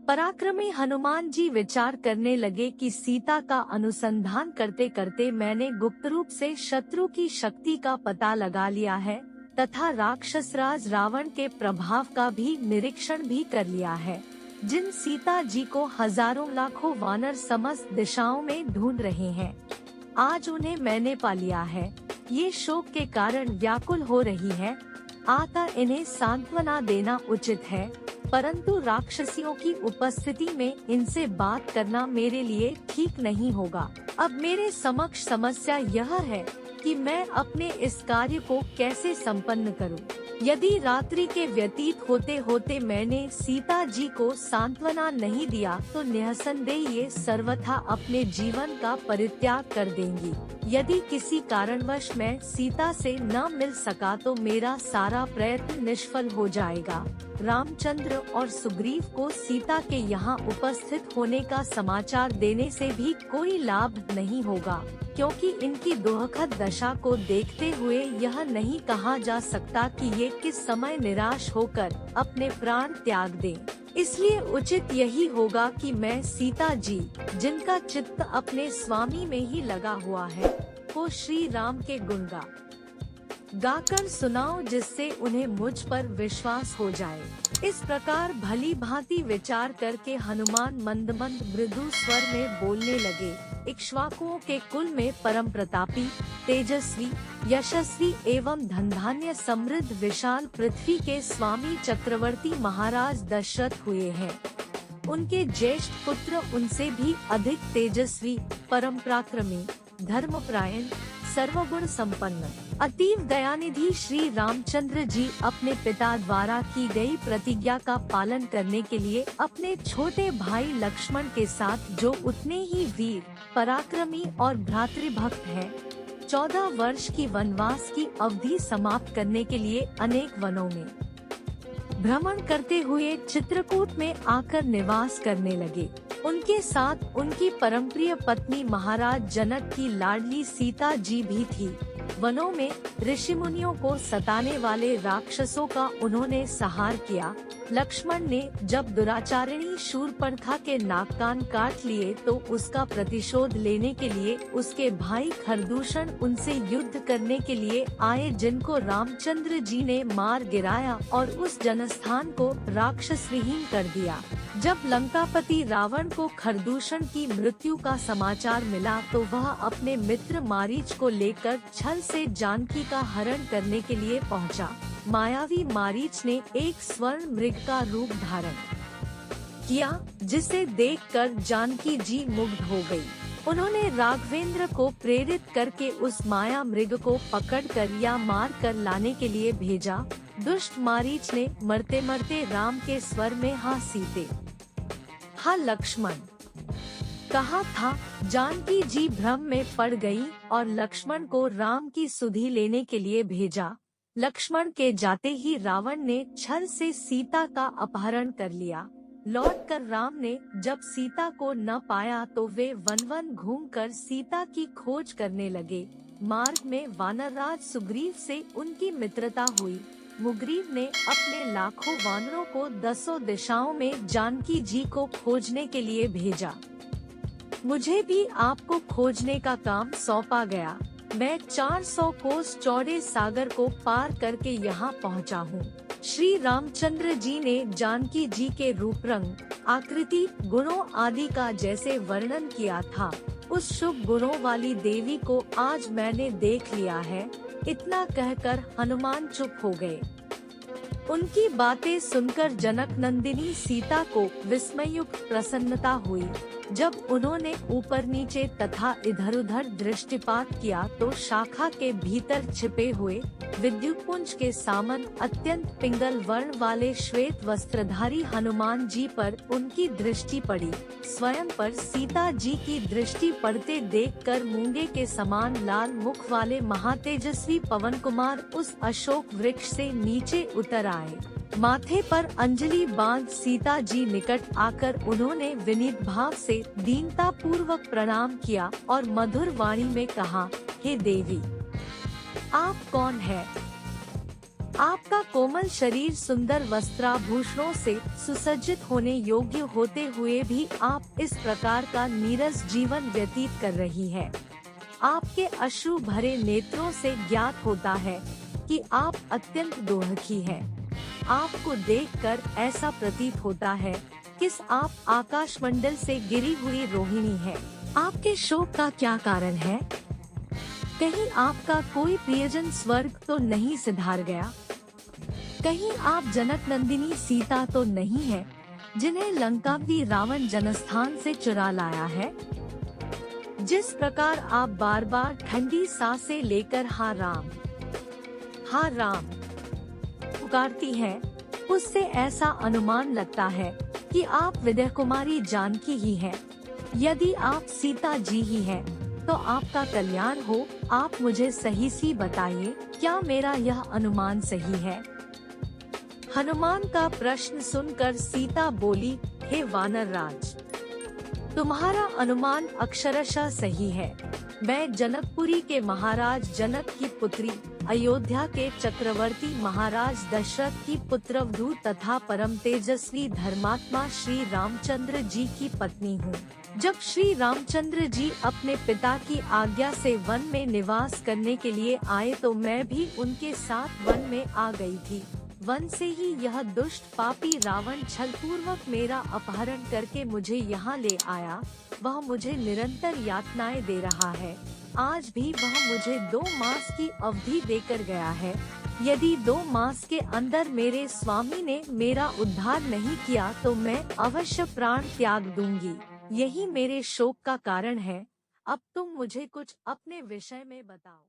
पराक्रमी हनुमान जी विचार करने लगे कि सीता का अनुसंधान करते करते मैंने गुप्त रूप से शत्रु की शक्ति का पता लगा लिया है तथा राक्षसराज रावण के प्रभाव का भी निरीक्षण भी कर लिया है, जिन सीता जी को हजारों लाखों वानर समस्त दिशाओं में ढूंढ रहे हैं। आज उन्हें मैंने पा लिया है। ये शोक के कारण व्याकुल हो रही है, आता इन्हें सांत्वना देना उचित है, परंतु राक्षसियों की उपस्थिति में इनसे बात करना मेरे लिए ठीक नहीं होगा। अब मेरे समक्ष समस्या यह है कि मैं अपने इस कार्य को कैसे संपन्न करूं। यदि रात्रि के व्यतीत होते होते मैंने सीता जी को सांत्वना नहीं दिया तो निःसंदेह ये सर्वथा अपने जीवन का परित्याग कर देंगी। यदि किसी कारणवश मैं सीता से न मिल सका तो मेरा सारा प्रयत्न निष्फल हो जाएगा। रामचंद्र और सुग्रीव को सीता के यहाँ उपस्थित होने का समाचार देने से भी कोई लाभ नहीं होगा, क्योंकि इनकी दुखद दशा को देखते हुए यह नहीं कहा जा सकता कि ये किस समय निराश होकर अपने प्राण त्याग दें। इसलिए उचित यही होगा कि मैं सीता जी, जिनका चित्त अपने स्वामी में ही लगा हुआ है, को श्री राम के गुण गाकर सुनाओ, जिससे उन्हें मुझ पर विश्वास हो जाए। इस प्रकार भली भांति विचार करके हनुमान मंद मंद मृदु स्वर में बोलने लगे। इक्ष्वाकुओं के कुल में परम प्रतापी, तेजस्वी, यशस्वी एवं धन धान्य समृद्ध विशाल पृथ्वी के स्वामी चक्रवर्ती महाराज दशरथ हुए हैं। उनके ज्येष्ठ पुत्र उनसे भी अधिक तेजस्वी, परम पराक्रमी, धर्मपरायण, सर्वगुण संपन्न, अतीव दयानिधि श्री रामचंद्र जी अपने पिता द्वारा की गई प्रतिज्ञा का पालन करने के लिए अपने छोटे भाई लक्ष्मण के साथ, जो उतने ही वीर, पराक्रमी और भ्रातृभक्त हैं, 14 वर्ष की वनवास की अवधि समाप्त करने के लिए अनेक वनों में भ्रमण करते हुए चित्रकूट में आकर निवास करने लगे। उनके साथ उनकी परमप्रिय पत्नी महाराज जनक की लाडली सीता जी भी थी। वनों में ऋषि मुनियों को सताने वाले राक्षसों का उन्होंने संहार किया। लक्ष्मण ने जब दुराचारिणी शूर्पणखा के नाक कान काट लिए तो उसका प्रतिशोध लेने के लिए उसके भाई खरदूषण उनसे युद्ध करने के लिए आए, जिनको रामचंद्र जी ने मार गिराया और उस जनस्थान को राक्षस विहीन कर दिया। जब लंकापति रावण को खरदूषण की मृत्यु का समाचार मिला तो वह अपने मित्र मारीच को लेकर छल से जानकी का हरण करने के लिए पहुंचा। मायावी मारीच ने एक स्वर्ण मृग का रूप धारण किया, जिसे देखकर जानकी जी मुग्ध हो गई। उन्होंने राघवेंद्र को प्रेरित करके उस माया मृग को पकड़कर या मार कर लाने के लिए भेजा। दुष्ट मारीच ने मरते मरते राम के स्वर में हाँ सीते, हाँ लक्ष्मण कहा था। जानकी जी भ्रम में पड़ गई और लक्ष्मण को राम की सुधि लेने के लिए भेजा। लक्ष्मण के जाते ही रावण ने छल से सीता का अपहरण कर लिया। लौटकर राम ने जब सीता को न पाया तो वे वन वन घूमकर सीता की खोज करने लगे। मार्ग में वानरराज सुग्रीव से उनकी मित्रता हुई। मुग्रीव ने अपने लाखों वानरों को 10 दिशाओं में जानकी जी को खोजने के लिए भेजा। मुझे भी आपको खोजने का काम सौंपा गया। मैं 400 कोस चौड़े सागर को पार करके यहाँ पहुँचा हूँ। श्री रामचंद्र जी ने जानकी जी के रूप, रंग, आकृति, गुणों आदि का जैसे वर्णन किया था, उस शुभ गुणों वाली देवी को आज मैंने देख लिया है। इतना कहकर हनुमान चुप हो गए। उनकी बातें सुनकर जनक नंदिनी सीता को विस्मयुक्त प्रसन्नता हुई। जब उन्होंने ऊपर नीचे तथा इधर उधर दृष्टिपात किया तो शाखा के भीतर छिपे हुए विद्युतपुंज के सामन अत्यंत पिंगल वर्ण वाले श्वेत वस्त्रधारी हनुमान जी पर उनकी दृष्टि पड़ी। स्वयं पर सीता जी की दृष्टि पड़ते देखकर मूंगे के समान लाल मुख वाले महातेजस्वी पवन कुमार उस अशोक वृक्ष से नीचे उतर आए। माथे पर अंजलि बांध सीता जी निकट आकर उन्होंने विनीत भाव से दीनता पूर्वक प्रणाम किया और मधुर वाणी में कहा, हे देवी, आप कौन है? आपका कोमल शरीर सुंदर वस्त्राभूषणों से सुसज्जित होने योग्य होते हुए भी आप इस प्रकार का नीरस जीवन व्यतीत कर रही है। आपके अश्रु भरे नेत्रों से ज्ञात होता है कि आप अत्यंत दुखी हैं। आपको देखकर ऐसा प्रतीत होता है कि आप आकाशमंडल से गिरी हुई रोहिणी है। आपके शोक का क्या कारण है? कहीं आपका कोई प्रियजन स्वर्ग तो नहीं सिधार गया? कहीं आप जनक नंदिनी सीता तो नहीं है, जिन्हें लंकावी रावण जनस्थान से चुरा लाया है? जिस प्रकार आप बार बार ठंडी सांसें लेकर हाँ राम पुकारती हैं, उससे ऐसा अनुमान लगता है कि आप विद्या कुमारी जानकी ही हैं। यदि आप सीता जी ही हैं, तो आपका कल्याण हो। आप मुझे सही सी बताइए, क्या मेरा यह अनुमान सही है? हनुमान का प्रश्न सुनकर सीता बोली, हे वानर राज, तुम्हारा अनुमान अक्षरशः सही है। मैं जनकपुरी के महाराज जनक की पुत्री, अयोध्या के चक्रवर्ती महाराज दशरथ की पुत्रवधू तथा परम तेजस्वी धर्मात्मा श्री रामचंद्र जी की पत्नी हूँ। जब श्री रामचंद्र जी अपने पिता की आज्ञा से वन में निवास करने के लिए आए तो मैं भी उनके साथ वन में आ गई थी। वन से ही यह दुष्ट पापी रावण छलपूर्वक मेरा अपहरण करके मुझे यहाँ ले आया। वह मुझे निरंतर यातनाएं दे रहा है। आज भी वह मुझे 2 मास की अवधि देकर गया है। यदि 2 मास के अंदर मेरे स्वामी ने मेरा उद्धार नहीं किया तो मैं अवश्य प्राण त्याग दूंगी। यही मेरे शोक का कारण है। अब तुम मुझे कुछ अपने विषय में बताओ।